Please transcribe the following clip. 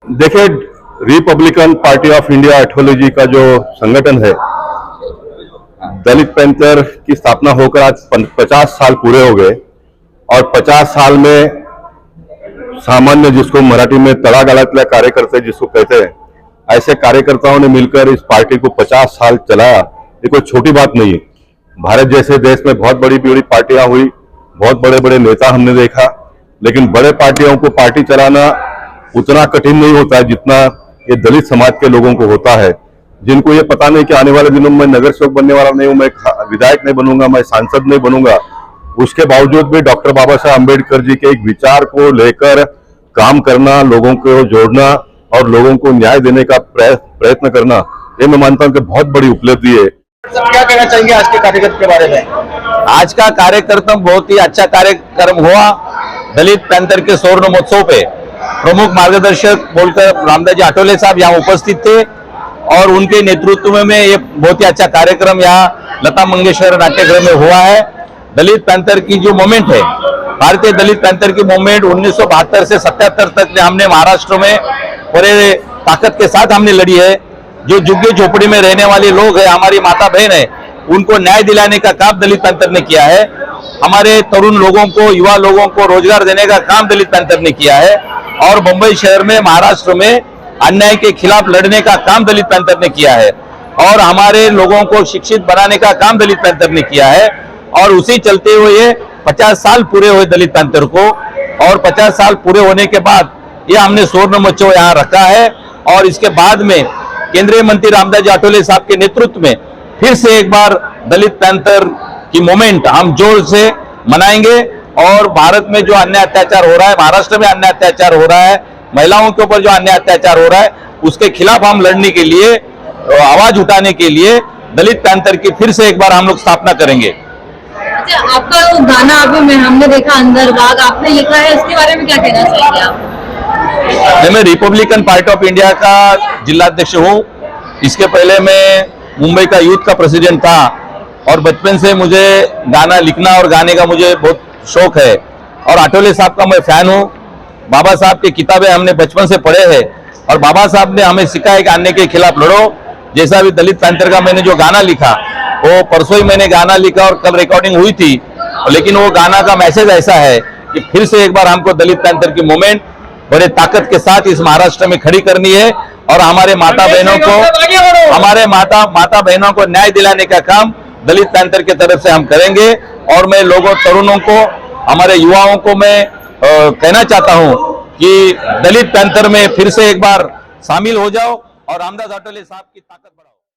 देखिए, Republican party of India ideology का जो संगठन है, दलित पैंथर की स्थापना होकर आज 50 साल पूरे हो गए और 50 साल में सामान्य, जिसको मराठी में तळागाळातल्या कार्यकर्ते जिसको कहते हैं, ऐसे कार्यकर्ताओं ने मिलकर इस पार्टी को 50 साल चलाया। ये कोई छोटी बात नहीं है। भारत जैसे देश में बहुत बड़ी बड़ी पार्टियां हुई, बहुत बड़े बड़े नेता हमने देखा, लेकिन बड़े पार्टियों को पार्टी चलाना उतना कठिन नहीं होता है जितना ये दलित समाज के लोगों को होता है, जिनको ये पता नहीं कि आने वाले दिनों में नगर सेवक बनने वाला नहीं हूं, मैं विधायक नहीं बनूंगा, मैं सांसद नहीं बनूंगा। उसके बावजूद भी डॉक्टर बाबा साहब अम्बेडकर जी के एक विचार को लेकर काम करना, लोगों को जोड़ना और लोगों को न्याय देने का प्रयत्न करना, ये मैं मानता हूं कि बहुत बड़ी उपलब्धि है। क्या कहना चाहेंगे आज के कार्यक्रम के बारे में? आज का कार्यक्रम बहुत ही अच्छा कार्यक्रम हुआ। दलित पैंथर के स्वर्ण महोत्सव पे प्रमुख मार्गदर्शक बोलकर रामदास जी आठवले साहब यहाँ उपस्थित थे और उनके नेतृत्व में ये बहुत ही अच्छा कार्यक्रम यहाँ लता मंगेशकर नाट्यगृह में हुआ है। दलित पैंथर की जो मूवमेंट है, भारतीय दलित पैंथर की मूवमेंट 1972 से 77 तक हमने महाराष्ट्र में बड़े ताकत के साथ हमने लड़ी है। जो झुग्गी झोपड़ी में रहने वाले लोग हैं, हमारी माता बहन है, उनको न्याय दिलाने का काम दलित पैंथर ने किया है। हमारे तरुण लोगों को, युवा लोगों को रोजगार देने का काम दलित पैंथर ने किया है और मुंबई शहर में, महाराष्ट्र में अन्याय के खिलाफ लड़ने का काम दलित पैंथर ने किया है और हमारे लोगों को शिक्षित बनाने का काम दलित पैंथर ने किया है। और उसी चलते हुए 50 साल पूरे हुए दलित पैंथर को, और 50 साल पूरे होने के बाद ये हमने स्वर्ण महोत्सव यहाँ रखा है और इसके बाद में केंद्रीय मंत्री रामदास जी आठवले साहब के नेतृत्व में फिर से एक बार दलित पैंथर की मूवमेंट हम जोर से मनाएंगे। और भारत में जो अन्याय अत्याचार हो रहा है, महाराष्ट्र में अन्याय अत्याचार हो रहा है, महिलाओं के ऊपर जो अन्याय अत्याचार हो रहा है, उसके खिलाफ हम लड़ने के लिए, आवाज उठाने के लिए दलित पैंथर की फिर से एक बार हम लोग स्थापना करेंगे। अच्छा, आपका वो गाना अभी में हमने देखा अंदर बाग, आपने लिखा है, इसके बारे में क्या कहना चाहेंगे आप? मैं रिपब्लिकन पार्टी ऑफ इंडिया का जिलाध्यक्ष हूँ। इसके पहले मैं मुंबई का यूथ का प्रेसिडेंट था और बचपन से मुझे गाना लिखना और गाने का मुझे बहुत शौक है और आठवले साहब का मैं फैन हूँ। बाबा साहब की किताबें हमने बचपन से पढ़े हैं और बाबा साहब ने हमें सिखाया कि अन्याय के खिलाफ लड़ो। जैसा भी दलित पैंथर का मैंने जो गाना लिखा, वो परसों ही मैंने गाना लिखा और कल रिकॉर्डिंग हुई थी, लेकिन वो गाना का मैसेज ऐसा है कि फिर से एक बार हमको दलित पैंथर की मूवमेंट बड़े ताकत के साथ इस महाराष्ट्र में खड़ी करनी है और हमारे माता बहनों को न्याय दिलाने का काम दलित पैंथर की तरफ से हम करेंगे। और मैं लोगों, तरुणों को, हमारे युवाओं को मैं कहना चाहता हूं कि दलित पैंथर में फिर से एक बार शामिल हो जाओ और रामदास आठवले साहब की ताकत बढ़ाओ।